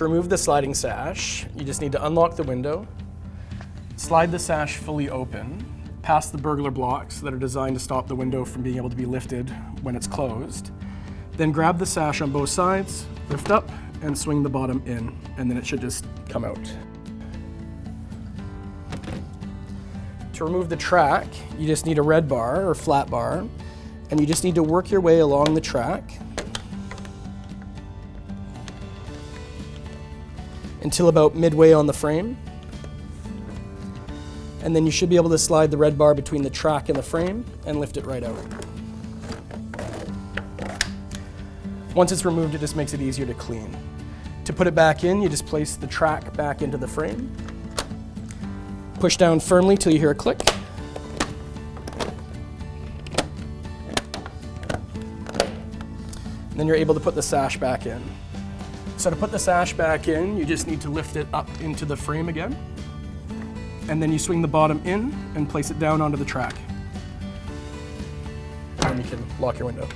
To remove the sliding sash, you just need to unlock the window, slide the sash fully open, past the burglar blocks that are designed to stop the window from being able to be lifted when it's closed. Then grab the sash on both sides, lift up, and swing the bottom in, and then it should just come out. To remove the track, you just need a red bar or flat bar, and you just need to work your way along the track until about midway on the frame. And then you should be able to slide the red bar between the track and the frame and lift it right out. Once it's removed, it just makes it easier to clean. To put it back in, you just place the track back into the frame. Push down firmly till you hear a click. And then you're able to put the sash back in. So to put the sash back in, you just need to lift it up into the frame again. And then you swing the bottom in and place it down onto the track. And you can lock your window.